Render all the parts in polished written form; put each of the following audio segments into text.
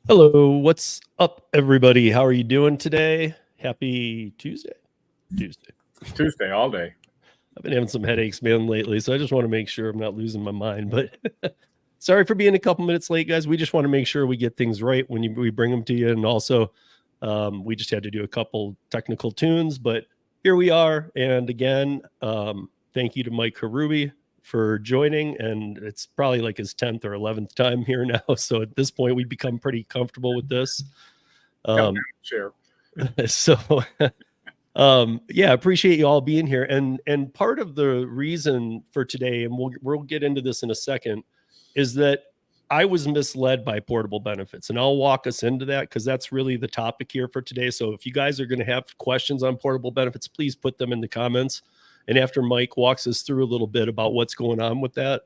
Hello, what's up, everybody? How are you doing today? Happy Tuesday. Tuesday. Tuesday all day. I've been having some headaches, man, lately, so I just want to make sure I'm not losing my mind. But sorry for being a couple minutes late, guys. We just want to make sure we get things right when we bring them to you, and also we just had to do a couple technical tunes, but here we are. And again, thank you to Mike Hruby for joining, and it's probably like his 10th or 11th time here now. So at this point, we've become pretty comfortable with this. Sure. So yeah, appreciate you all being here. And part of the reason for today, and we'll get into this in a second, is that I was misled by portable benefits, and I'll walk us into that because that's really the topic here for today. So if you guys are going to have questions on portable benefits, please put them in the comments. And after Mike walks us through a little bit about what's going on with that,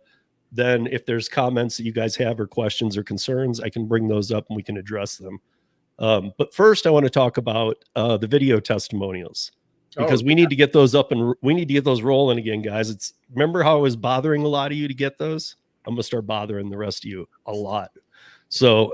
then if there's comments that you guys have or questions or concerns, I can bring those up and we can address them. But first, I want to talk about the video testimonials, because we need to get those up and we need to get those rolling again, guys. Remember how I was bothering a lot of you to get those? I'm gonna start bothering the rest of you a lot. So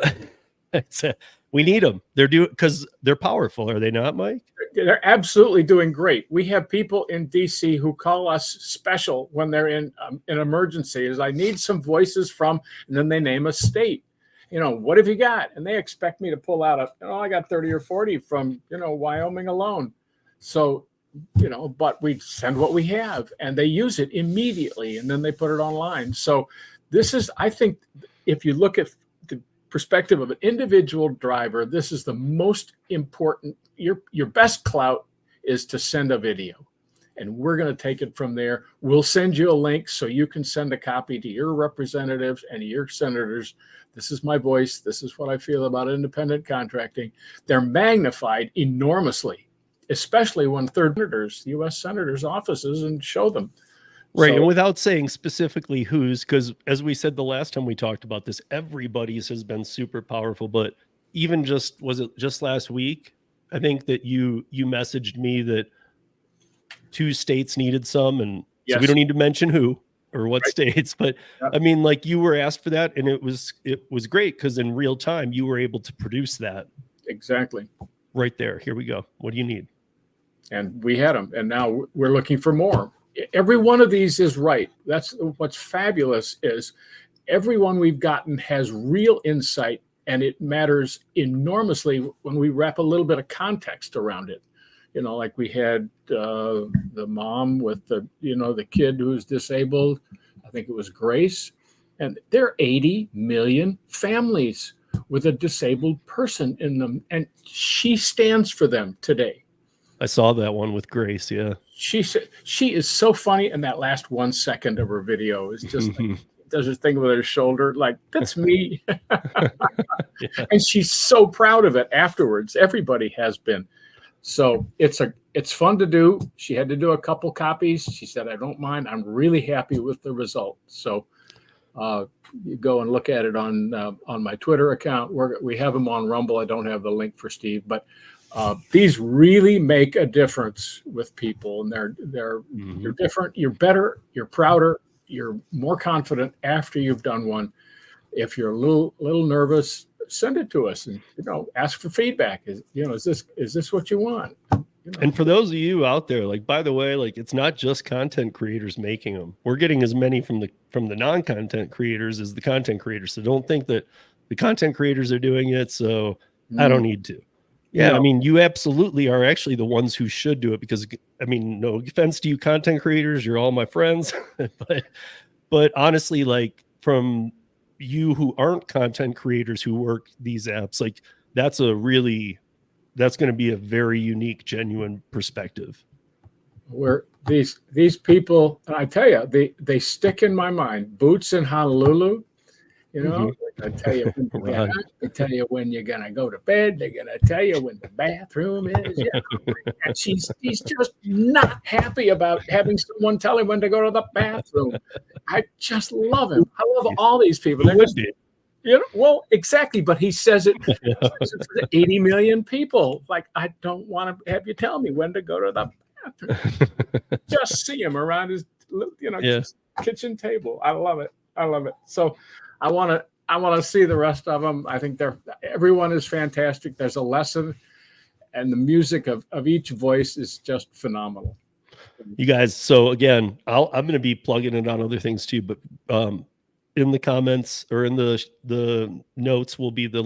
we need them. They're due because they're powerful, are they not, Mike? They're absolutely doing great. We have people in DC who call us special when they're in an emergency. Is I need some voices from, and then they name a state. What have you got? And they expect me to pull out I got 30 or 40 from, Wyoming alone. So, but we send what we have and they use it immediately and then they put it online. So this is, I think, if you look at the perspective of an individual driver, this is the most important. Your best clout is to send a video. And we're going to take it from there. We'll send you a link so you can send a copy to your representatives and your senators. This is my voice. This is what I feel about independent contracting. They're magnified enormously, especially when U.S. senators' offices, and show them. Right. And without saying specifically whose, because as we said the last time we talked about this, everybody's has been super powerful. But even was it just last week? I think that you messaged me that 2 states needed some, and yes. So we don't need to mention who or what states, but yep. I mean, like, you were asked for that, and it was great because in real time you were able to produce that. Exactly. Right there. Here we go. What do you need? And we had them, and now we're looking for more. Every one of these is right. That's what's fabulous, is every one we've gotten has real insight, and it matters enormously when we wrap a little bit of context around it. Like we had the mom with the kid who's disabled. I think it was Grace. And there are 80 million families with a disabled person in them. And she stands for them today. I saw that one with Grace, yeah. She is so funny. And that last 1 second of her video is just like, does her thing with her shoulder, like, that's me. Yeah. And she's so proud of it afterwards. Everybody has been. So it's fun to do. She had to do a couple copies. She said, I don't mind. I'm really happy with the result. So you go and look at it on my Twitter account. We have them on Rumble. I don't have the link for Steve, but these really make a difference with people. And they're you're different. You're better. You're prouder. You're more confident after you've done one. If you're a little nervous, send it to us and ask for feedback. Is this what you want? And for those of you out there, like, by the way, like, it's not just content creators making them. We're getting as many from the non-content creators as the content creators. So don't think that the content creators are doing it, so I don't need to. Yeah, I mean, you absolutely are actually the ones who should do it, because I mean, no offense to you content creators, you're all my friends, but honestly, like, from you who aren't content creators who work these apps, like, that's going to be a very unique, genuine perspective. Where these people, and I tell you, they stick in my mind. Boots in Honolulu, I tell you when you get up, they tell you when you're gonna go to bed, they're gonna tell you when the bathroom is. And he's just not happy about having someone tell him when to go to the bathroom. I just love him. I love all these people. Well, exactly. But he says it to 80 million people. Like, I don't want to have you tell me when to go to the bathroom. Just see him around his, kitchen table. I love it. So I want to I want to see the rest of them. I think everyone is fantastic. There's a lesson, and the music of each voice is just phenomenal. You guys, so again, I'm going to be plugging it on other things too, but in the comments or in the notes will be the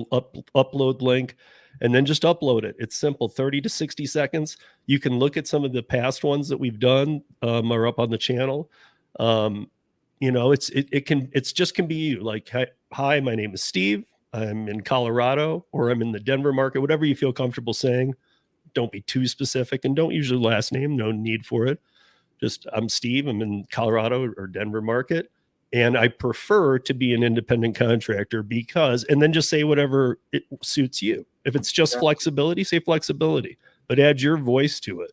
upload link, and then just upload it. It's simple, 30 to 60 seconds. You can look at some of the past ones that we've done are up on the channel. It's just can be you, like, hi, my name is Steve. I'm in Colorado, or I'm in the Denver market, whatever you feel comfortable saying. Don't be too specific, and don't use your last name. No need for it. Just, I'm Steve. I'm in Colorado or Denver market, and I prefer to be an independent contractor because, and then just say whatever it suits you. If it's just flexibility, say flexibility, but add your voice to it.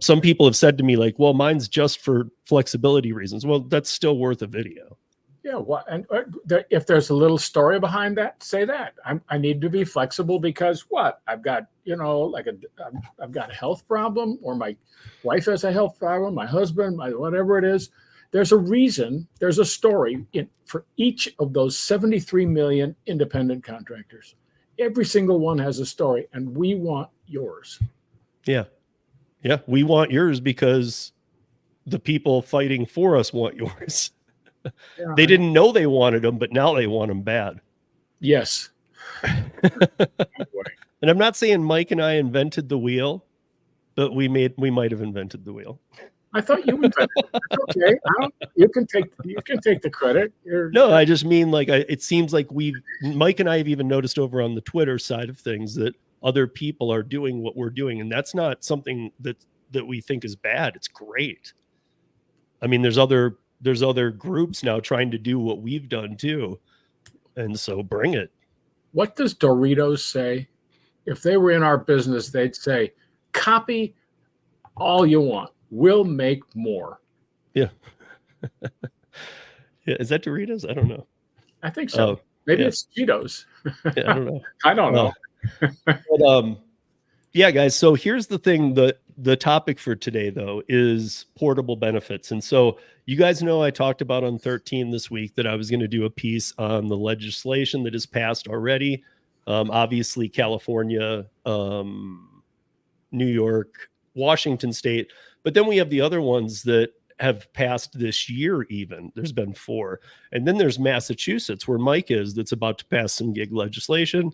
Some people have said to me, like, well, mine's just for flexibility reasons. Well, that's still worth a video. Yeah, and if there's a little story behind that, say that. I need to be flexible because I've got, I've got a health problem, or my wife has a health problem, my husband, whatever it is. There's a reason, there's a story for each of those 73 million independent contractors. Every single one has a story, and we want yours. Yeah. Yeah, we want yours because the people fighting for us want yours. Yeah, they didn't know they wanted them, but now they want them bad. Yes. And I'm not saying Mike and I invented the wheel, but we might have invented the wheel. I thought you invented it. That's okay. You can take the credit. No, I just mean, like, it seems like Mike and I have even noticed over on the Twitter side of things that other people are doing what we're doing, and that's not something that we think is bad. It's great. I mean, there's other groups now trying to do what we've done too, and so bring it. What does Doritos say? If they were in our business, they'd say, copy all you want, we'll make more. Yeah. Yeah, is that Doritos? I don't know. I think so. Maybe it's Cheetos. Yeah, I don't know. I don't know. But yeah, guys, so here's the thing. The topic for today, though, is portable benefits. And so you guys know I talked about on 13 this week that I was going to do a piece on the legislation that has passed already. Obviously, California, New York, Washington State. But then we have the other ones that have passed this year even. There's been 4. And then there's Massachusetts, where Mike is, that's about to pass some gig legislation.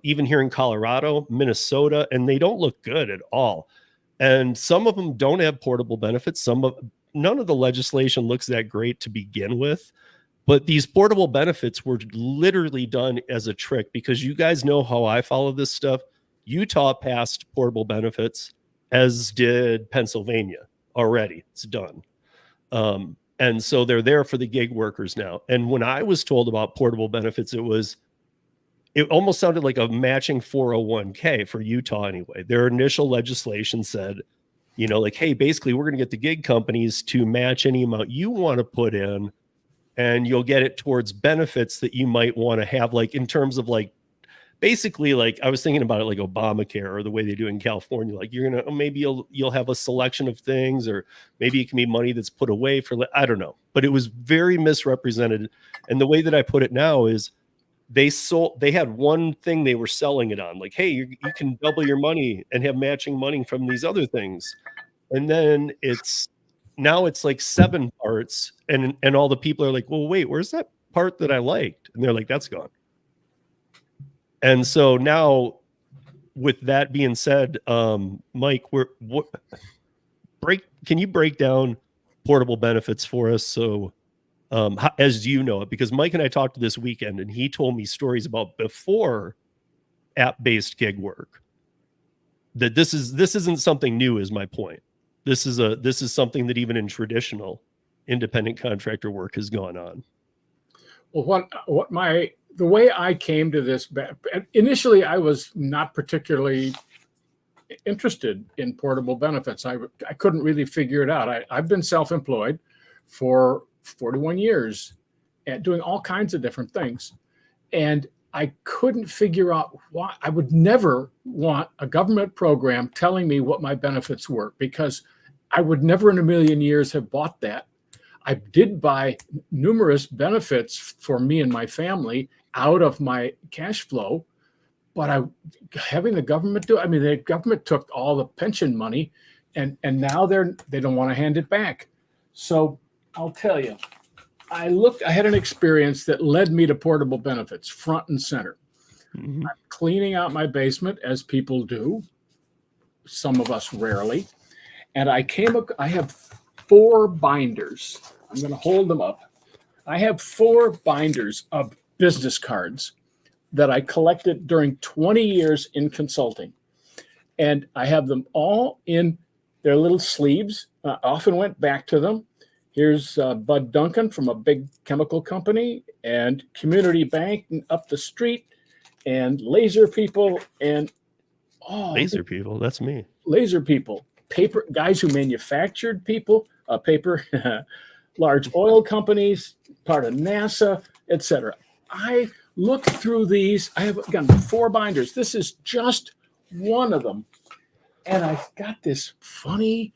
Even here in Colorado, Minnesota, and they don't look good at all. And some of them don't have portable benefits. None of the legislation looks that great to begin with, but these portable benefits were literally done as a trick, because you guys know how I follow this stuff. Utah passed portable benefits, as did Pennsylvania already. It's done. And so they're there for the gig workers now. And when I was told about portable benefits, it almost sounded like a matching 401k for Utah anyway. Their initial legislation said, like, hey, basically we're going to get the gig companies to match any amount you want to put in, and you'll get it towards benefits that you might want to have, like in terms of, like, basically, like, I was thinking about it like Obamacare, or the way they do in California. Like, you're going to, maybe you'll have a selection of things, or maybe it can be money that's put away for, I don't know, but it was very misrepresented. And the way that I put it now is, they had one thing they were selling it on, like, hey, you can double your money and have matching money from these other things. And then now it's like 7 parts, and all the people are like, well, wait, where's that part that I liked? And they're like, that's gone. And so now, with that being said, Mike, can you break down portable benefits for us? So as you know it, because Mike and I talked this weekend, and he told me stories about before app-based gig work, that this isn't something new, is my point. This is something that even in traditional independent contractor work has gone on. Well, the way I came to this, initially I was not particularly interested in portable benefits. I couldn't really figure it out. I've been self-employed for 41 years and doing all kinds of different things. And I couldn't figure out why. I would never want a government program telling me what my benefits were, because I would never in a million years have bought that. I did buy numerous benefits for me and my family out of my cash flow, but having the government do, I mean, the government took all the pension money, and now they don't want to hand it back. So I'll tell you, I had an experience that led me to portable benefits front and center. Mhm. I'm cleaning out my basement, as people do, some of us rarely. And I have 4 binders. I'm going to hold them up. I have 4 binders of business cards that I collected during 20 years in consulting. And I have them all in their little sleeves. I often went back to them. Here's Bud Duncan from a big chemical company, and Community Bank up the street, and Laser People, and Laser people, that's me. Laser People, paper guys who manufactured paper, large oil companies, part of NASA, etc. I looked through these. I have, again, 4 binders. This is just one of them. And I got this funny,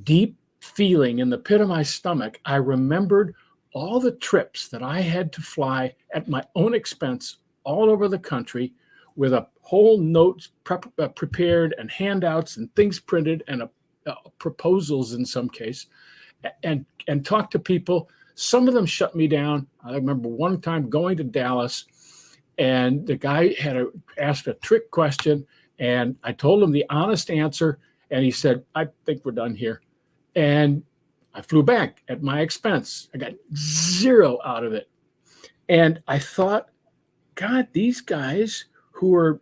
deep feeling in the pit of my stomach. I remembered all the trips that I had to fly at my own expense all over the country, with a whole notes prepared, and handouts and things printed, and proposals in some case, and talk to people. Some of them shut me down. I remember one time going to Dallas, and the guy asked a trick question, and I told him the honest answer, and he said, "I think we're done here." And I flew back at my expense. I got 0 out of it. And I thought, God, these guys who are,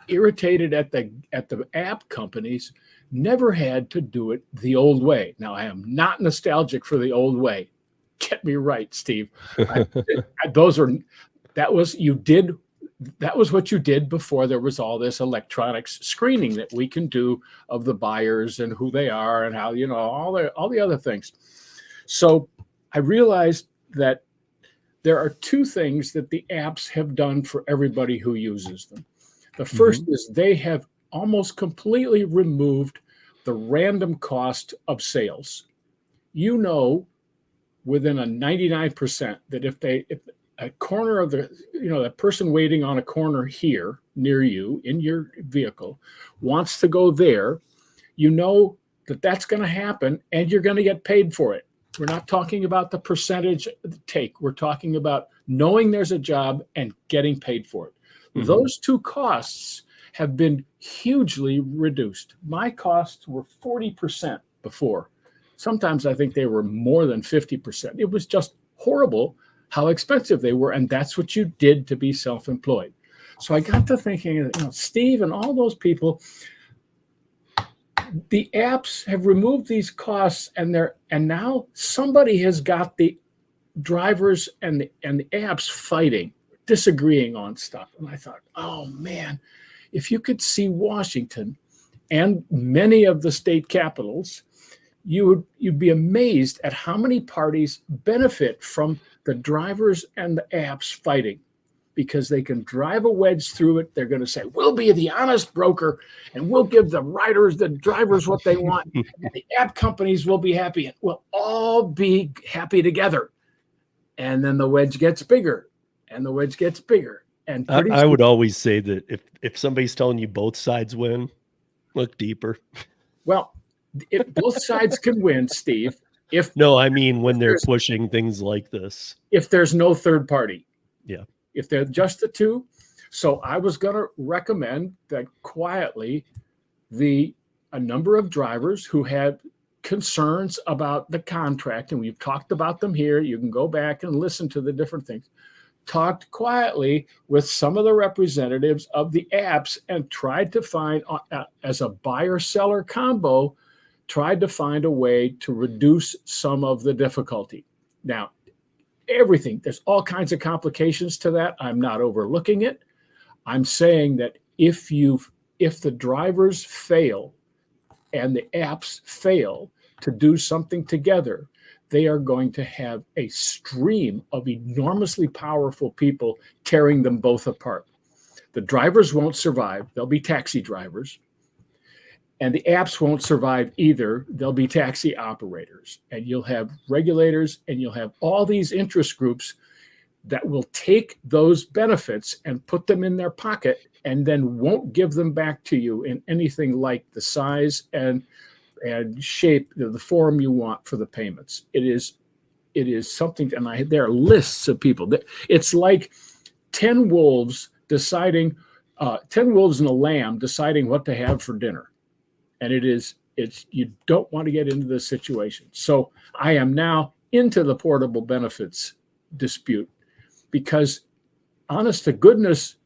irritated at the app companies never had to do it the old way. Now, I am not nostalgic for the old way. Get me right, Steve. That was what you did before there was all this electronics screening that we can do of the buyers and who they are and how, all the other things. So I realized that there are 2 things that the apps have done for everybody who uses them. The first is they have almost completely removed the random cost of sales. Within a 99% that if a corner of the person waiting on a corner here near you in your vehicle wants to go there, that's going to happen, and you're going to get paid for it. We're not talking about the percentage take. We're talking about knowing there's a job and getting paid for it. Mm-hmm. Those 2 costs have been hugely reduced. My costs were 40% before. Sometimes I think they were more than 50%. It was just horrible how expensive they were, and that's what you did to be self-employed. So I got to thinking, Steve and all those people, the apps have removed these costs, and now somebody has got the drivers and the apps fighting, disagreeing on stuff. And I thought, oh man, if you could see Washington and many of the state capitals, you'd be amazed at how many parties benefit from the drivers and the apps fighting, because they can drive a wedge through it. They're going to say, we'll be the honest broker, and we'll give the drivers what they want, and the app companies will be happy, and we'll all be happy together. And then the wedge gets bigger, and the wedge gets bigger. And I would always say that if somebody's telling you both sides win, look deeper. Well, if both sides can win, Steve. When they're pushing things like this. If there's no third party. Yeah. If they're just the 2. So I was going to recommend that quietly a number of drivers who had concerns about the contract, and we've talked about them here. You can go back and listen to the different things. Talked quietly with some of the representatives of the apps and tried to find, as a buyer-seller combo, tried to find a way to reduce some of the difficulty. Now, there's all kinds of complications to that. I'm not overlooking it. I'm saying that if the drivers fail and the apps fail to do something together, they are going to have a stream of enormously powerful people tearing them both apart. The drivers won't survive. They'll be taxi drivers. And the apps won't survive either. They'll be taxi operators, and you'll have regulators, and you'll have all these interest groups that will take those benefits and put them in their pocket and then won't give them back to you in anything like the size and shape, the form you want for the payments. It is something, and there are lists of people. It's like 10 wolves deciding, 10 wolves and a lamb deciding what to have for dinner. And you don't want to get into this situation. So I am now into the portable benefits dispute because, honest to goodness,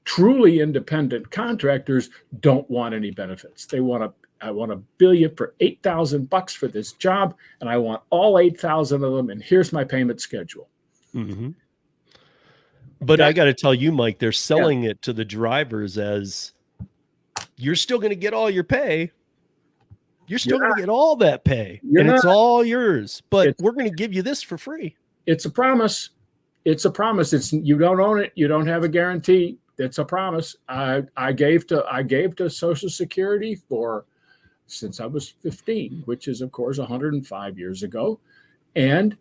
truly independent contractors don't want any benefits. I want to bill you for $8,000 for this job, and I want all 8,000 of them, and here's my payment schedule. Mm-hmm. But I got to tell you, Mike, they're selling it to the drivers as you're still going to get all your pay. You're still going to get all that pay, and it's all yours. But we're going to give you this for free. It's a promise. It's a promise. You don't own it. You don't have a guarantee. It's a promise. I gave to Social Security since I was 15, which is of course 105 years ago, and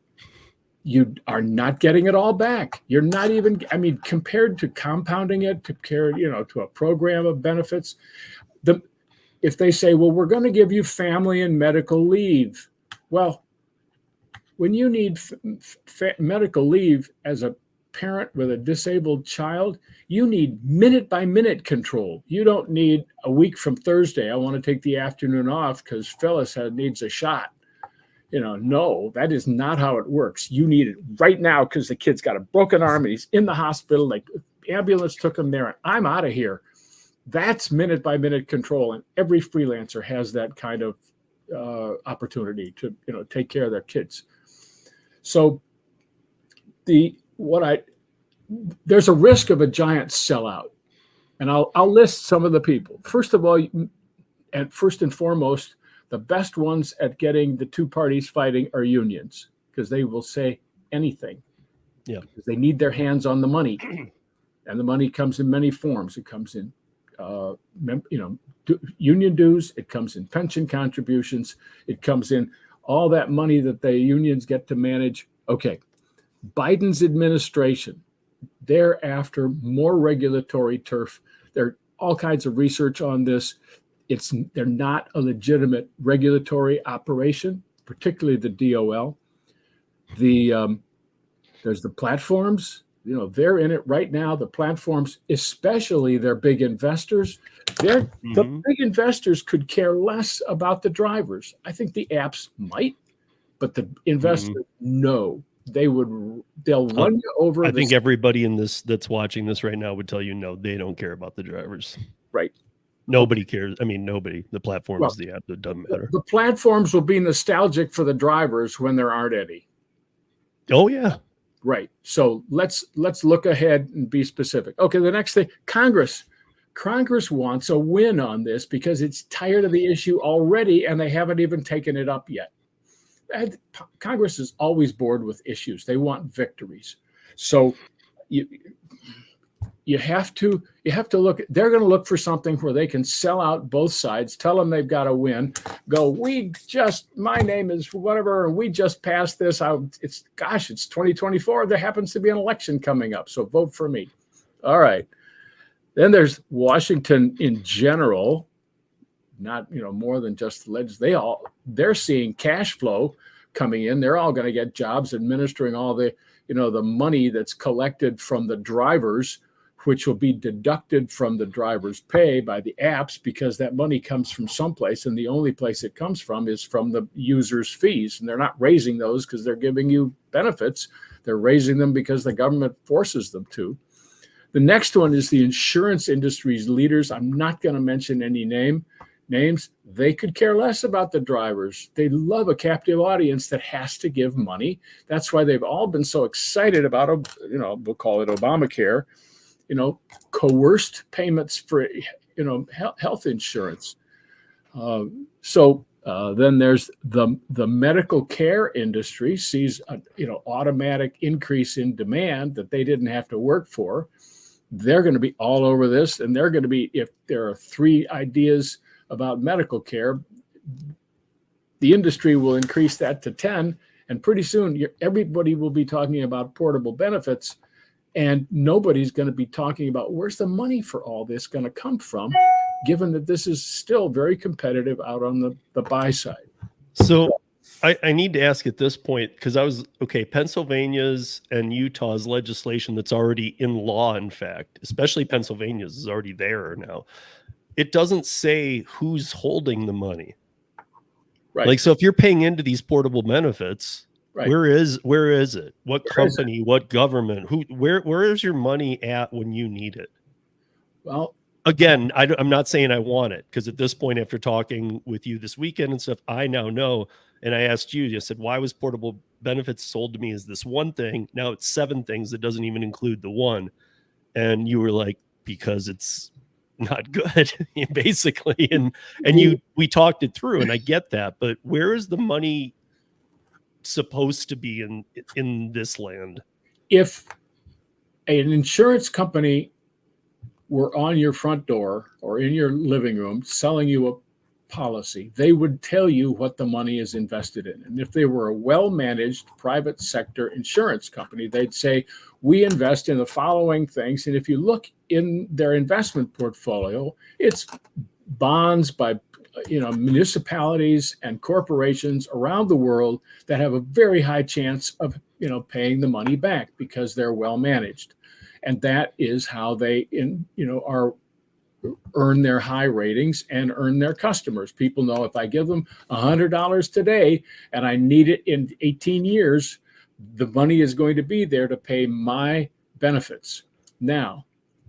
you are not getting it all back. You're not even. I mean, compared to compounding it, to a program of benefits, if they say, well, we're going to give you family and medical leave. Well, when you need medical leave as a parent with a disabled child, you need minute by minute control. You don't need a week from Thursday. I want to take the afternoon off because Phyllis needs a shot. No, that is not how it works. You need it right now because the kid's got a broken arm and he's in the hospital. Like, ambulance took him there and I'm out of here. That's minute by minute control, and every freelancer has that kind of opportunity to take care of their kids. So there's a risk of a giant sellout, and I'll list some of the people. First of all, and first and foremost, the best ones at getting the two parties fighting are unions, because they will say anything. Yeah, because they need their hands on the money, and the money comes in many forms. It comes in union dues, it comes in pension contributions, it comes in all that money that the unions get to manage. Okay, Biden's administration, they're after more regulatory turf. There are all kinds of research on this. They're not a legitimate regulatory operation, particularly the DOL. There's the platforms. They're in it right now. The platforms, especially their big investors, the big investors could care less about the drivers. I think the apps might, but the investors, no, they'll run you over. I think everybody that's watching this right now would tell you, no, they don't care about the drivers. Right. Nobody cares. I mean, nobody. The platform is the app. That doesn't matter. The platforms will be nostalgic for the drivers when there aren't any. Oh, yeah. Right. So let's look ahead and be specific. Okay, the next thing, Congress wants a win on this because it's tired of the issue already, and they haven't even taken it up yet. Congress is always bored with issues. They want victories. So you have to look. They're going to look for something where they can sell out both sides, tell them they've got to win. Go, my name is whatever, and we just passed this. It's 2024. There happens to be an election coming up, so vote for me. All right. Then there's Washington in general, not more than just the they're seeing cash flow coming in. They're all going to get jobs administering all the the money that's collected from the drivers, which will be deducted from the driver's pay by the apps, because that money comes from someplace, and the only place it comes from is from the user's fees. And they're not raising those because they're giving you benefits. They're raising them because the government forces them to. The next one is the insurance industry's leaders. I'm not going to mention any names. They could care less about the drivers. They love a captive audience that has to give money. That's why they've all been so excited about, we'll call it Obamacare, coerced payments for, health insurance. Then there's the medical care industry sees automatic increase in demand that they didn't have to work for. They're going to be all over this, and they're going to be, if there are three ideas about medical care, the industry will increase that to 10, and pretty soon everybody will be talking about portable benefits, and nobody's going to be talking about where's the money for all this going to come from, given that this is still very competitive out on the buy side. So I need to ask at this point, because Pennsylvania's and Utah's legislation that's already in law, in fact, especially Pennsylvania's is already there now. It doesn't say who's holding the money. Right. Like, so if you're paying into these portable benefits, right. where is it? What company, what government, where is your money at when you need it? Well, again, I'm not saying I want it, because at this point, after talking with you this weekend and stuff, I now know. And I asked you, I said, why was portable benefits sold to me as this one thing? Now it's 7 things that doesn't even include the one. And you were like, because it's not good, basically. And we talked it through, and I get that. But where is the money supposed to be in this land? If an insurance company were on your front door or in your living room selling you a policy, they would tell you what the money is invested in. And if they were a well-managed private sector insurance company, they'd say, we invest in the following things. And if you look in their investment portfolio, it's bonds by municipalities and corporations around the world that have a very high chance of paying the money back because they're well managed. And that is how they earn their high ratings and earn their customers. People know if I give them $100 today and I need it in 18 years, the money is going to be there to pay my benefits. Now,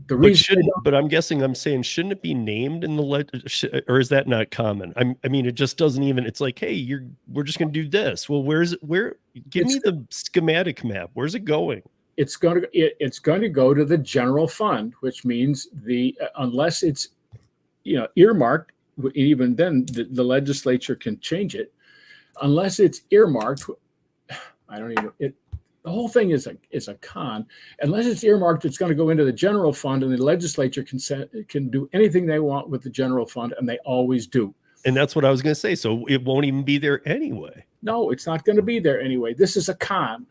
the reason, but I'm guessing I'm saying, shouldn't it be named in the or is that not common? I mean, it just doesn't even. It's like, hey, we're just going to do this. Well, give me the schematic map. Where's it going? It's going to go to the general fund, which means unless it's earmarked, even then the legislature can change it. Unless it's earmarked, the whole thing is a con. Unless it's earmarked, it's going to go into the general fund, and the legislature can do anything they want with the general fund, and they always do. And that's what I was going to say. So it won't even be there anyway. No, it's not going to be there anyway. This is a con.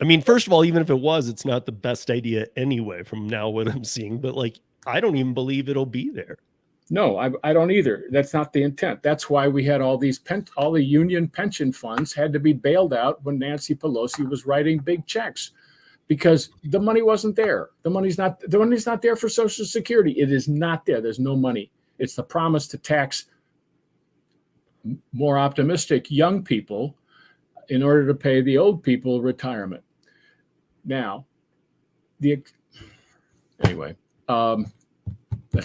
I mean, first of all, even if it was, it's not the best idea anyway from now what I'm seeing. But I don't even believe it'll be there. No, I don't either. That's not the intent. That's why we had all the union pension funds had to be bailed out when Nancy Pelosi was writing big checks, because the money wasn't there. The money's not there for Social Security. It is not there. There's no money. It's the promise to tax more optimistic young people in order to pay the old people retirement. Now, let's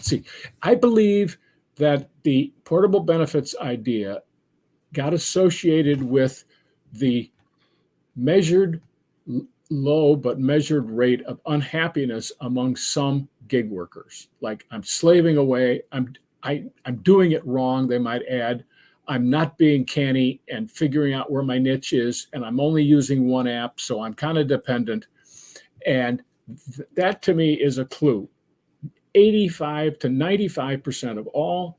see. I believe that the portable benefits idea got associated with the measured low but measured rate of unhappiness among some gig workers. Like, I'm slaving away. I'm doing it wrong, they might add. I'm not being canny and figuring out where my niche is, and I'm only using one app, so I'm kind of dependent. And that to me is a clue. 85 to 95% of all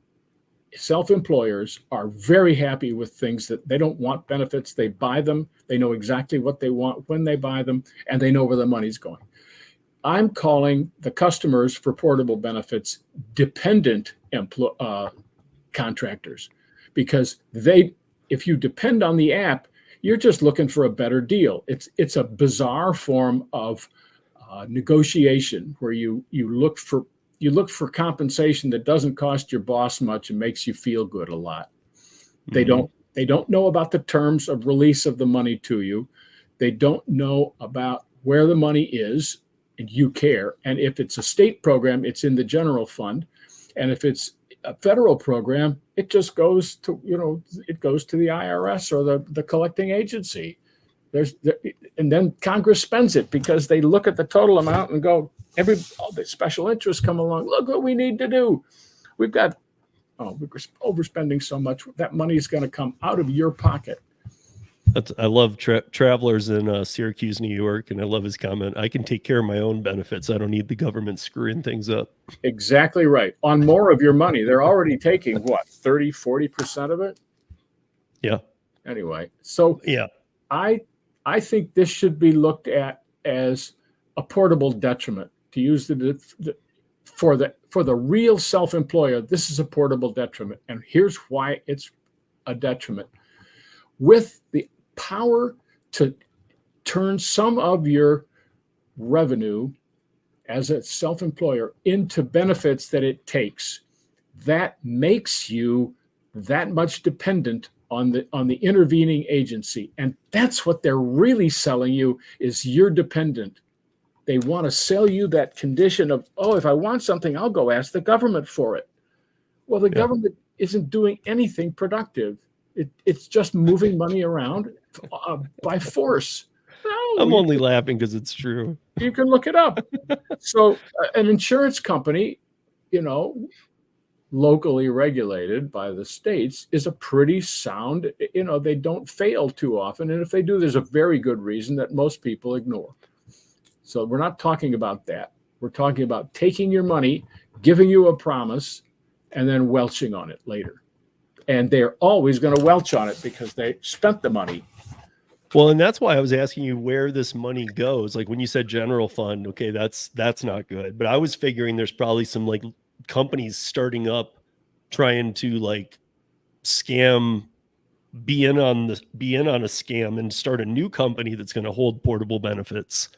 self-employers are very happy with things that they don't want benefits. They buy them. They know exactly what they want when they buy them, and they know where the money's going. I'm calling the customers for portable benefits dependent contractors, because if you depend on the app, you're just looking for a better deal. It's a bizarre form of negotiation where you look for compensation that doesn't cost your boss much and makes you feel good a lot. Mm-hmm. They don't know about the terms of release of the money to you. They don't know about where the money is, and you care. And if it's a state program, it's in the general fund. And if it's a federal program, it just goes to the IRS or the collecting agency. And then Congress spends it because they look at the total amount and go, all the special interests come along. Look what we need to do. We're overspending so much. That money is going to come out of your pocket. I love Travelers in Syracuse, New York, and I love his comment. I can take care of my own benefits. I don't need the government screwing things up. Exactly right. On more of your money, they're already taking what, 30, 40% of it? Yeah. Anyway, so Yeah. I think this should be looked at as a portable detriment. To use for the real self-employer, this is a portable detriment, and here's why it's a detriment. With the power to turn some of your revenue as a self-employer into benefits that it takes, that makes you that much dependent on the intervening agency. And that's what they're really selling you, is you're dependent. They want to sell you that condition of, oh, if I want something, I'll go ask the government for it. Well, the government isn't doing anything productive. It's just moving money around by force. No, I'm only laughing because it's true. You can look it up. So an insurance company, locally regulated by the states, is a pretty sound, they don't fail too often. And if they do, there's a very good reason that most people ignore. So we're not talking about that. We're talking about taking your money, giving you a promise, and then welching on it later. And they're always going to welch on it because they spent the money. Well, and that's why I was asking you where this money goes. Like when you said general fund, okay, that's not good. But I was figuring there's probably some like companies starting up trying to like scam, be in on a scam and start a new company that's going to hold portable benefits.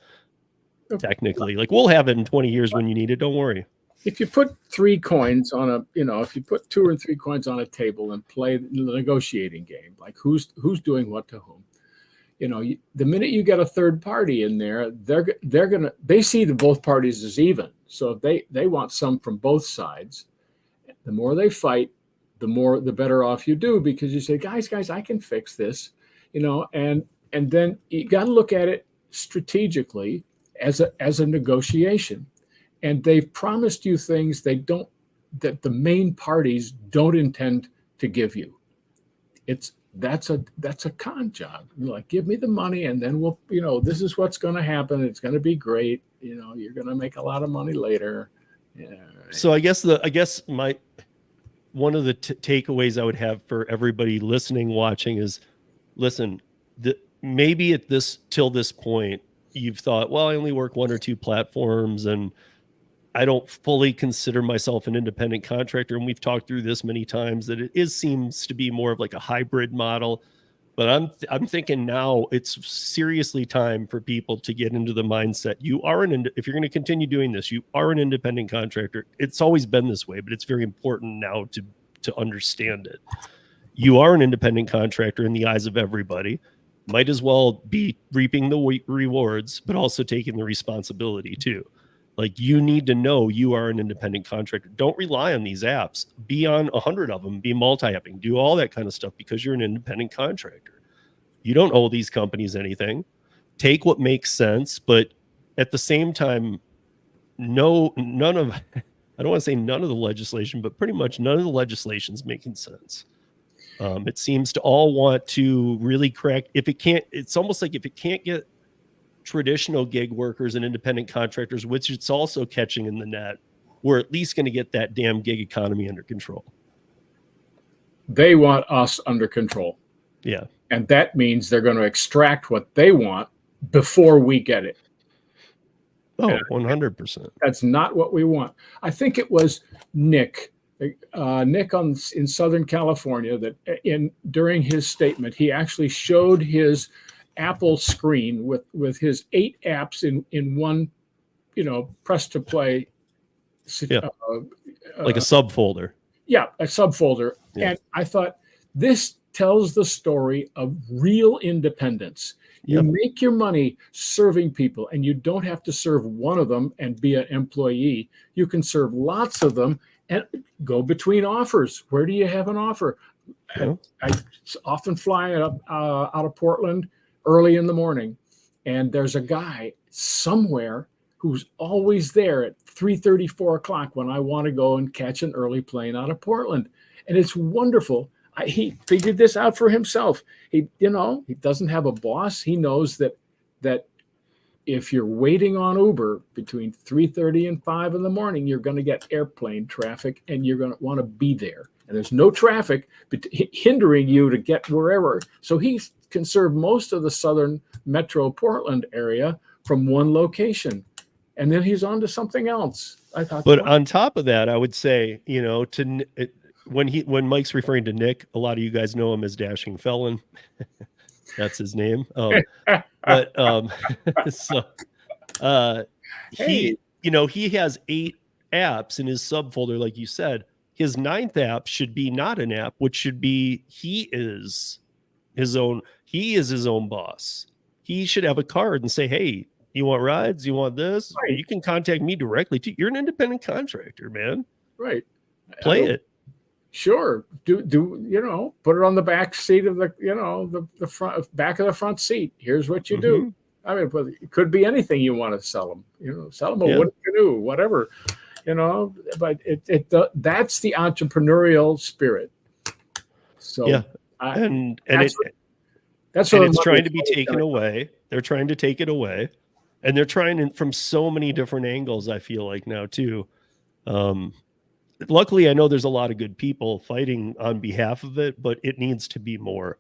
Technically, like we'll have it in 20 years when you need it. Don't worry. If you put 3 coins on if you put 2 or 3 coins on a table and play the negotiating game, like who's doing what to whom, the minute you get a third party in there, they see both parties as even. So if they want some from both sides, the more they fight, the better off you do, because you say, guys, I can fix this, and then you got to look at it strategically as a negotiation. And they've promised you things that the main parties don't intend to give you. That's a con job. Like, give me the money and then we'll, this is what's going to happen. It's going to be great. You're going to make a lot of money later. Yeah. So I guess one of the takeaways I would have for everybody listening, watching is, listen, maybe till this point, you've thought, well, I only work 1 or 2 platforms and I don't fully consider myself an independent contractor. And we've talked through this many times that it seems to be more of like a hybrid model. But I'm thinking now it's seriously time for people to get into the mindset. If you're going to continue doing this, you are an independent contractor. It's always been this way, but it's very important now to understand it. You are an independent contractor in the eyes of everybody. Might as well be reaping the rewards, but also taking the responsibility too. Like, you need to know you are an independent contractor. Don't rely on these apps. Be on 100 of them. Be multi-apping. Do all that kind of stuff because you're an independent contractor. You don't owe these companies anything. Take what makes sense, but at the same time, I don't want to say none of the legislation, but pretty much none of the legislation's making sense. It seems to all want to really it's almost like if it can't get traditional gig workers and independent contractors, which it's also catching in the net, we're at least going to get that damn gig economy under control. They want us under control. Yeah. And that means they're going to extract what they want before we get it. Oh, 100%. That's not what we want. I think it was Nick in Southern California that during his statement, he actually showed his Apple screen with his 8 apps in one, press to play. Like a subfolder. Yeah, a subfolder. Yeah. And I thought, this tells the story of real independence. You make your money serving people, and you don't have to serve one of them and be an employee. You can serve lots of them and go between offers. Where do you have an offer? Yeah. I often fly out of Portland early in the morning, and there's a guy somewhere who's always there at 3:30, 4 o'clock when I want to go and catch an early plane out of Portland. And it's wonderful. he figured this out for himself. He doesn't have a boss. He knows that if you're waiting on Uber between 3:30 and 5 in the morning, you're going to get airplane traffic and you're going to want to be there. And there's no traffic hindering you to get wherever. So he can serve most of the southern metro Portland area from one location. And then he's on to something else. I thought. But on top of that, I would say, when Mike's referring to Nick, a lot of you guys know him as Dashing Felon. That's his name. But so he has 8 apps in his subfolder, like you said. His 9th app should be not an app, which should be he is his own boss. He should have a card and say, hey, you want rides? You want this? Right. You can contact me directly too. You're an independent contractor, man. Right. Play it. Sure. Do put it on the back seat of the front back of the front seat. Here's what you do. I mean, it could be anything you want to sell them. Sell them a wooden canoe, whatever. But that's the entrepreneurial spirit. So yeah, it's trying to be taken away. They're trying to take it away, and they're trying from so many different angles. I feel like now too. Luckily, I know there's a lot of good people fighting on behalf of it, but it needs to be more.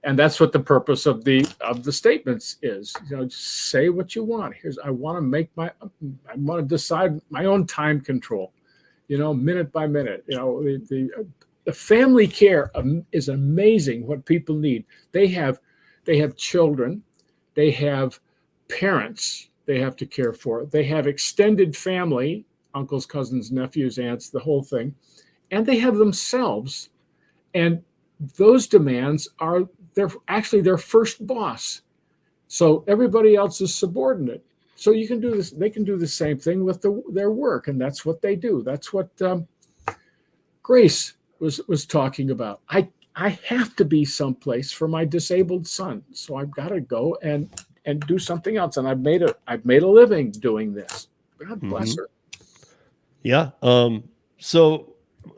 And that's what the purpose of the statements is. Just say what you want. I want to decide my own time control, minute by minute. The family care is amazing what people need. They have children, they have parents they have to care for. They have extended family, uncles, cousins, nephews, aunts, the whole thing. And they have themselves. And those demands are actually their first boss. So everybody else is subordinate. So you can do this. They can do the same thing with their work. And that's what they do. That's what Grace was talking about. I have to be someplace for my disabled son. So I've got to go and do something else. And I've made a living doing this. God bless her. Yeah. So,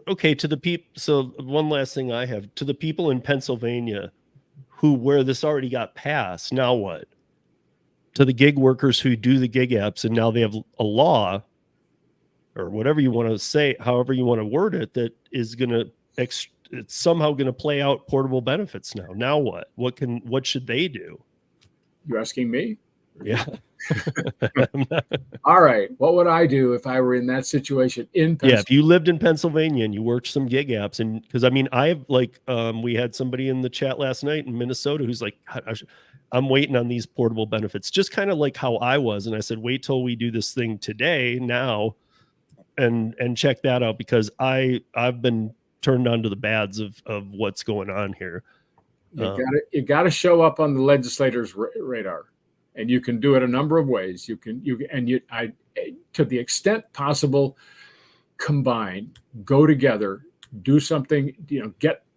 okay. To the people. So one last thing I have to the people in Pennsylvania where this already got passed. Now what? To the gig workers who do the gig apps, and now they have a law or whatever you want to say, however you want to word it, that is going to, it's somehow going to play out portable benefits now. Now what? What should they do? You asking me? Yeah. All right. What would I do if I were in that situation in Pennsylvania? Yeah, if you lived in Pennsylvania and you worked some gig apps, and because I mean, we had somebody in the chat last night in Minnesota who's like, I'm waiting on these portable benefits, just kind of like how I was. And I said, wait till we do this thing today now and check that out, because I've been turned on to the bads of what's going on here. You got to show up on the legislators' radar. And you can do it a number of ways. To the extent possible, combine, go together, do something.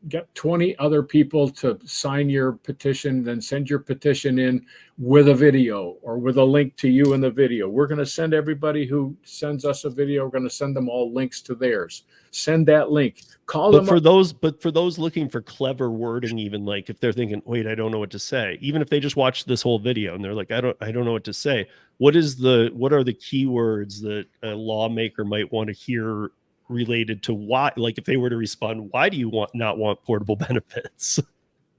Get 20 other people to sign your petition, then send your petition in with a video or with a link to you in the video. We're going to send everybody who sends us a video. We're going to send them all links to theirs. Send that link. Call them. But for those looking for clever wording, even like if they're thinking, wait, I don't know what to say, even if they just watch this whole video and they're like, I don't know what to say. What are the keywords that a lawmaker might want to hear related to why? Like if they were to respond, why do you not want portable benefits?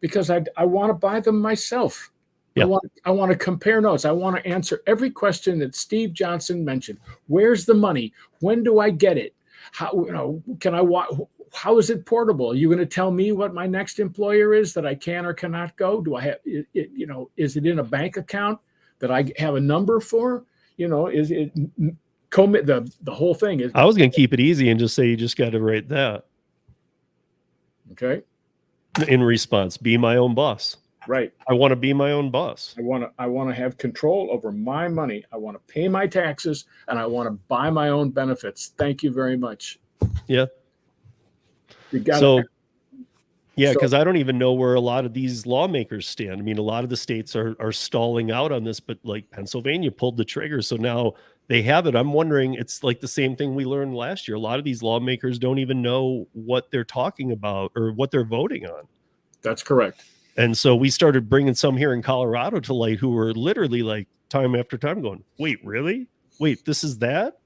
Because I want to buy them myself. Yeah. I want to compare notes. I want to answer every question that Steve Johnson mentioned. Where's the money? When do I get it? How how is it portable? Are you going to tell me what my next employer is that I can or cannot go? Do I have is it in a bank account that I have a number for? Is it commit the whole thing? Is I was going to keep it easy and just say you just got to write that. Okay. In response, be my own boss. Right. I want to be my own boss. I want to have control over my money. I want to pay my taxes, and I want to buy my own benefits. Thank you very much. Yeah. Because I don't even know where a lot of these lawmakers stand. I mean, a lot of the states are stalling out on this, but like Pennsylvania pulled the trigger. So now they have it. I'm wondering, it's like the same thing we learned last year. A lot of these lawmakers don't even know what they're talking about or what they're voting on. That's correct. And so we started bringing some here in Colorado to light who were literally like time after time going, wait, really? Wait, this is that?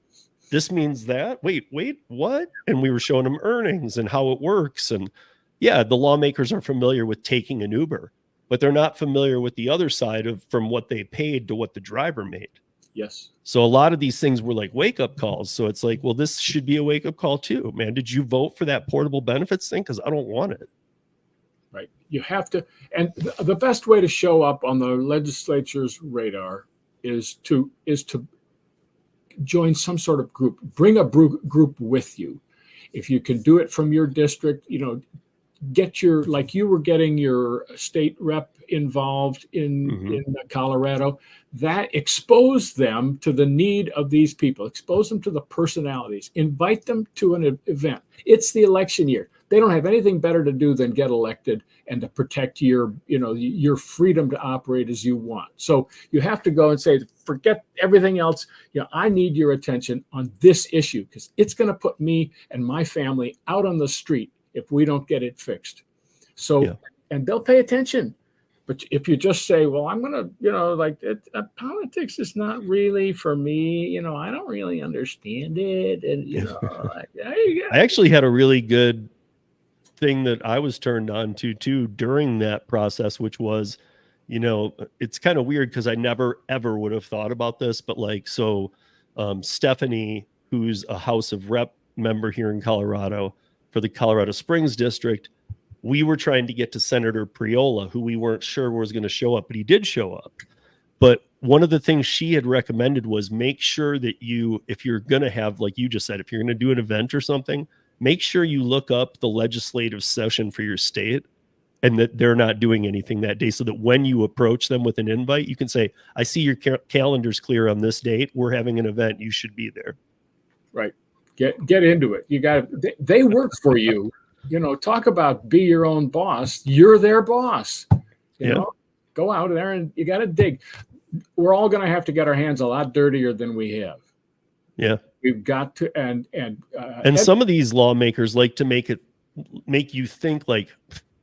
This means that? Wait, what? And we were showing them earnings and how it works. And yeah, the lawmakers are familiar with taking an Uber, but they're not familiar with the other side of from what they paid to what the driver made. Yes. So a lot of these things were like wake up calls. So it's like, well, this should be a wake up call too, man. Did you vote for that portable benefits thing? Because I don't want it. Right. You have to, and the best way to show up on the legislature's radar is to join some sort of group. Bring a group with you. If you can do it from your district, get like you were getting your state rep involved in Colorado, that expose them to the need of these people, expose them to the personalities, invite them to an event. It's the election year. They don't have anything better to do than get elected and to protect your freedom to operate as you want. So you have to go and say, forget everything else. I need your attention on this issue because it's going to put me and my family out on the street if we don't get it fixed. So, and they'll pay attention. But if you just say, well, I'm going to, politics is not really for me, I don't really understand it. And, I actually had a really good thing that I was turned on to too during that process, which was, it's kind of weird because I never, ever would have thought about this. But Stephanie, who's a House of Rep member here in Colorado for the Colorado Springs district, we were trying to get to Senator Priola, who we weren't sure was going to show up, but he did show up. But one of the things she had recommended was make sure that if you're going to have, like you just said, if you're going to do an event or something, make sure you look up the legislative session for your state and that they're not doing anything that day, so that when you approach them with an invite, you can say, I see your calendar's clear on this date. We're having an event. You should be there. Right. Get into it. You got they work for you. Talk about be your own boss. You're their boss. Go out there and you got to dig. We're all going to have to get our hands a lot dirtier than we have. Yeah. We've got to, and some of these lawmakers like to make you think like,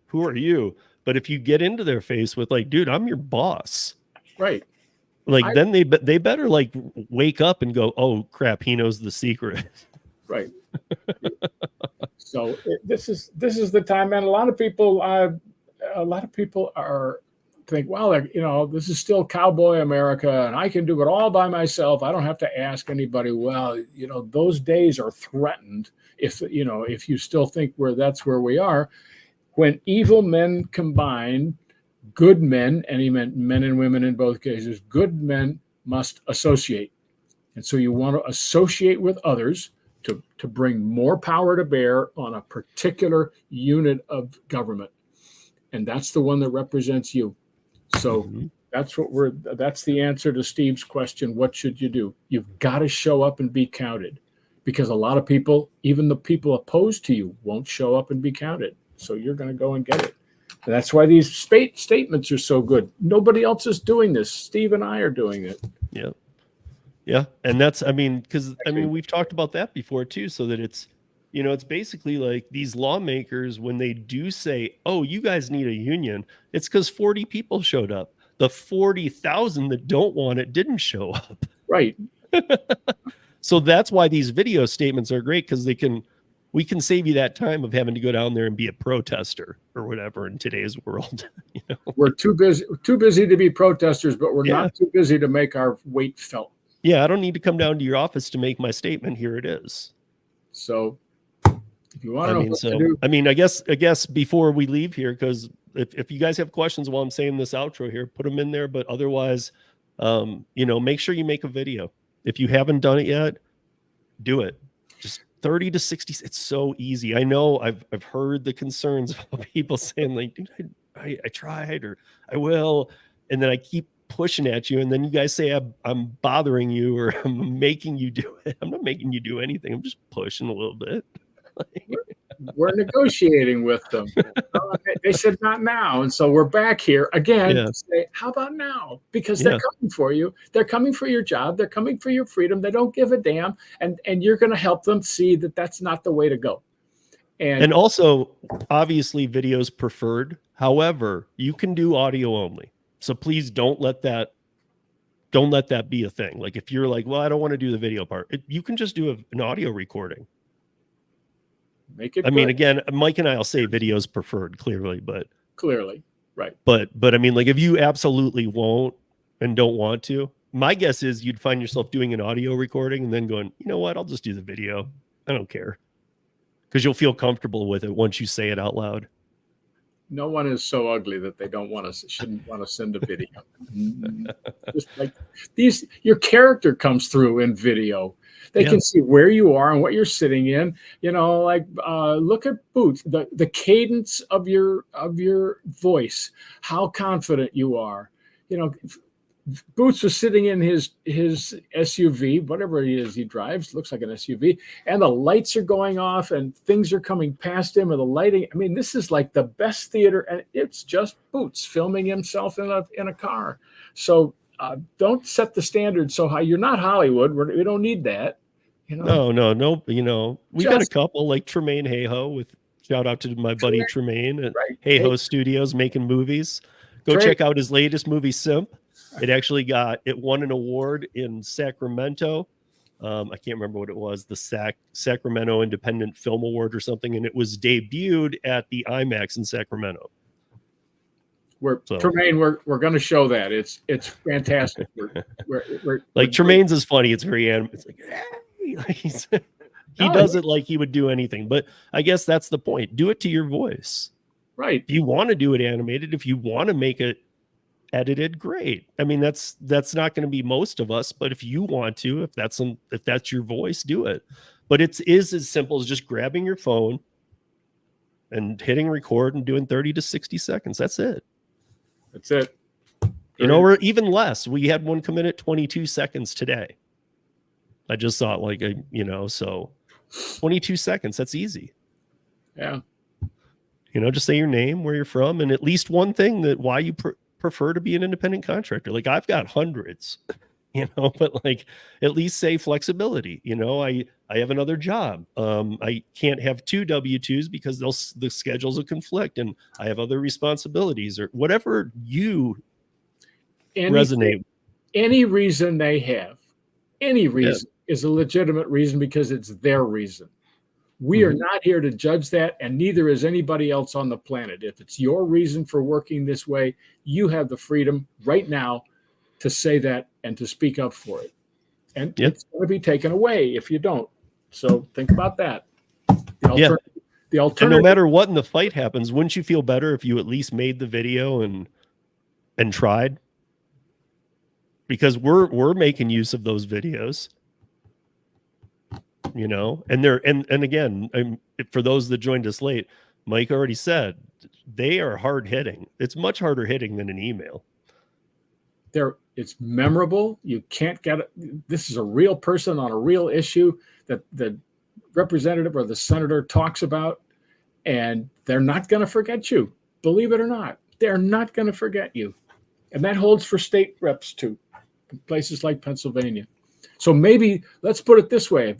who are you? But if you get into their face with like, dude, I'm your boss. Right. Like then they better like wake up and go, oh crap, he knows the secret. Right. So this is the time, and a lot of people are think, well, this is still cowboy America, and I can do it all by myself. I don't have to ask anybody. Well, those days are threatened if you still think that's where we are. When evil men combine, good men, and he meant men and women in both cases, good men must associate. And so you want to associate with others to bring more power to bear on a particular unit of government. And that's the one that represents you. So that's the answer to Steve's question. What should you do? You've got to show up and be counted, because a lot of people, even the people opposed to you, won't show up and be counted. So you're going to go and get it. And that's why these statements are so good. Nobody else is doing this. Steve and I are doing it. Yeah. Yeah. And that's, we've talked about that before too, so that it's basically like these lawmakers, when they do say, oh, you guys need a union, it's because 40 people showed up. The 40,000 that don't want it didn't show up. Right. So that's why these video statements are great, because we can save you that time of having to go down there and be a protester or whatever in today's world. We're too busy to be protesters, but we're not too busy to make our weight felt. Yeah, I don't need to come down to your office to make my statement. Here it is. So if you want to know what to do. I guess before we leave here, because if you guys have questions while I'm saying this outro here, put them in there. But otherwise, make sure you make a video. If you haven't done it yet, do it. Just 30 to 60. It's so easy. I know I've heard the concerns of people saying like, dude, I tried, or I will. And then I keep pushing at you, and then you guys say I'm bothering you or I'm making you do it. I'm not making you do anything. I'm just pushing a little bit. We're negotiating with them. they said not now. And so we're back here again Yeah. to say, how about now? Because Yeah. they're coming for you. They're coming for your job. They're coming for your freedom. They don't give a damn. And you're going to help them see that that's not the way to go. And also, obviously, video's preferred. However, you can do audio only. So please don't let that be a thing. Like if you're like, well, I don't want to do the video part, you can just do an audio recording. Make it. I mean, again, Mike and I'll say video's preferred, clearly, but right. But I mean, like if you absolutely won't and don't want to, my guess is you'd find yourself doing an audio recording and then going, you know what, I'll just do the video. I don't care. Because you'll feel comfortable with it once you say it out loud. No one is so ugly that they shouldn't want to send a video. Just like your character comes through in video. They can see where you are and what you're sitting in. Like look at Boots, the cadence of your voice, how confident you are. Boots was sitting in his SUV, whatever it is he drives, looks like an SUV, and the lights are going off and things are coming past him and the lighting. I mean, this is like the best theater, and it's just Boots filming himself in a car. So don't set the standard so high. You're not Hollywood. We don't need that. No. We got a couple like Tremaine Hayho with shout out to my buddy Tremaine at Hayho Studios making movies. Go check out his latest movie, Simp. It won an award in Sacramento. I can't remember what it was, the Sacramento Independent Film Award or something, and it was debuted at the IMAX in Sacramento. Tremaine, we're going to show that. It's fantastic. Tremaine's is funny. It's very animated. It's like, hey! He does it like he would do anything. But I guess that's the point. Do it to your voice. Right. If you want to do it animated, if you want to make it edited, great. I mean, that's not going to be most of us, but if you want to, if that's your voice, do it. But it is as simple as just grabbing your phone and hitting record and doing 30 to 60 seconds. That's it. Or even less. We had one come in at 22 seconds today. I just thought so 22 seconds, that's easy. Yeah. Just say your name, where you're from, and at least one thing why you prefer to be an independent contractor. Like I've got hundreds, but like at least say flexibility. I have another job. I can't have 2 W-2s because the schedules will conflict, and I have other responsibilities or whatever you resonate. Any reason they have, is a legitimate reason because it's their reason. We are not here to judge that, and neither is anybody else on the planet. If it's your reason for working this way, you have the freedom right now to say that and to speak up for it. And it's going to be taken away if you don't. So think about that. The alternative. And no matter what in the fight happens, wouldn't you feel better if you at least made the video and tried? Because we're making use of those videos. And they're and again, for those that joined us late, Mike already said they are hard hitting. It's much harder hitting than an email. It's memorable. You can't get it. This is a real person on a real issue that the representative or the senator talks about, and they're not going to forget you. Believe it or not, they're not going to forget you. And that holds for state reps too, places like Pennsylvania. So maybe let's put it this way: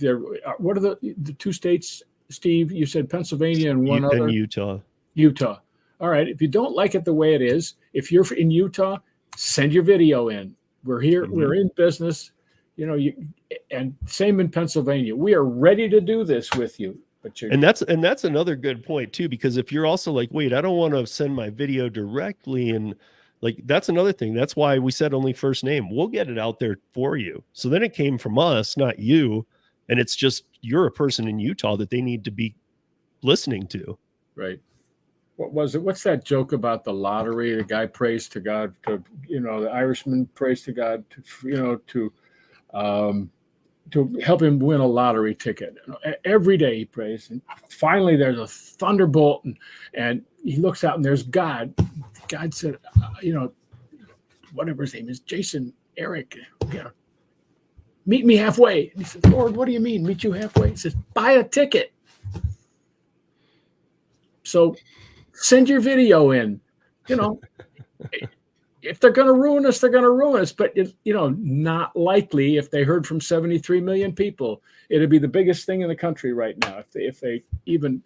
what are the 2 states, Steve? You said Pennsylvania and one other. Utah. Utah. All right. If you don't like it the way it is, if you're in Utah, send your video in. We're here. We're in business. And same in Pennsylvania. We are ready to do this with you. And that's another good point too, because if you're also like, wait, I don't want to send my video directly, and like that's another thing. That's why we said only first name. We'll get it out there for you. So then it came from us, not you. And it's just you're a person in Utah that they need to be listening to. Right. What was it? What's that joke about the lottery? The guy prays to God the Irishman prays to God to help him win a lottery ticket. Every day he prays. And finally there's a thunderbolt and he looks out and there's God. God said, whatever his name is, Jason, Eric, meet me halfway. And he said, Lord, what do you mean, meet you halfway? He says, buy a ticket. So Send your video in. You know, if they're going to ruin us, they're going to ruin us. But, not likely if they heard from 73 million people. It'd be the biggest thing in the country right now. If they even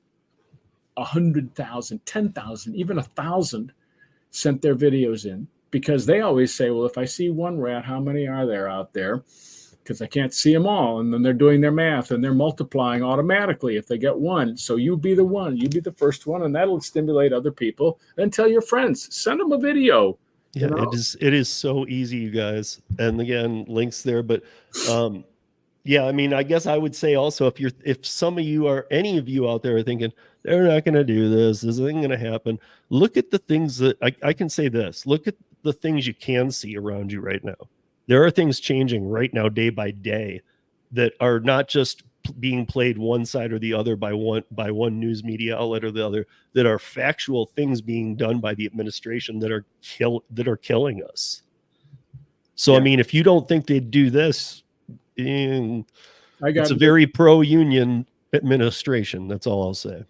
100,000, 10,000, even 1,000 sent their videos in. Because they always say, well, if I see one rat, how many are there out there? Because I can't see them all. And then they're doing their math and they're multiplying automatically if they get one. So you be the one, you be the first one, and that'll stimulate other people. And tell your friends, send them a video. Yeah, it is so easy, you guys. And again, links there. But yeah, I mean, I guess I would say also if some of you are, any of you out there are thinking they're not going to do this isn't going to happen, look at the things that I can say this. Look at the things you can see around you right now. There are things changing right now, day by day, that are not just being played one side or the other by one news media outlet or the other, that are factual things being done by the administration that are killing us. So, yeah. I mean, if you don't think they'd do this, it's a very pro-union administration. That's all I'll say.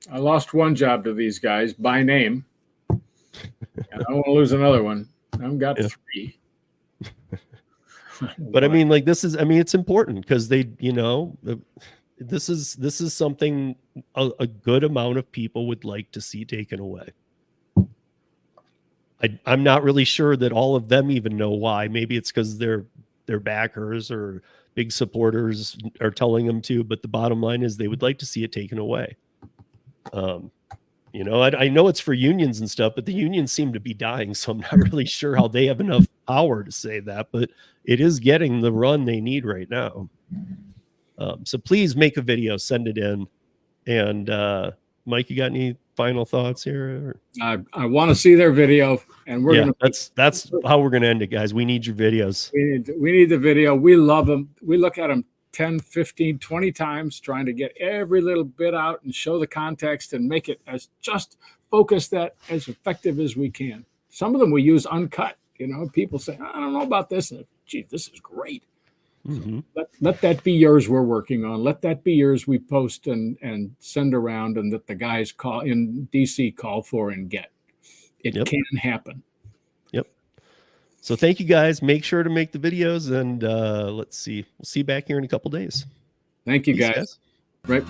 I lost one job to these guys by name. And I don't want to lose another one. I've got 3. But I mean, like, it's important because they, this is something a good amount of people would like to see taken away. I'm not really sure that all of them even know why. Maybe it's because their backers or big supporters are telling them to, but the bottom line is they would like to see it taken away. I know it's for unions and stuff, but the unions seem to be dying, so I'm not really sure how they have enough power to say that, but it is getting the run they need right now. So please make a video, send it in. And Mike, you got any final thoughts here? I want to see their video, and that's how we're gonna end it, guys. We need your videos. We need the video. We love them. We look at them 10, 15, 20 times, trying to get every little bit out and show the context and make it as just focused, that as effective as we can. Some of them we use uncut. People say, I don't know about this. And, gee, this is great. Mm-hmm. So let that be yours we're working on. Let that be yours we post and send around, and that the guys call in DC call for and get. It can happen. Yep. So thank you, guys. Make sure to make the videos, and let's see. We'll see you back here in a couple days. Thank you, guys. Right.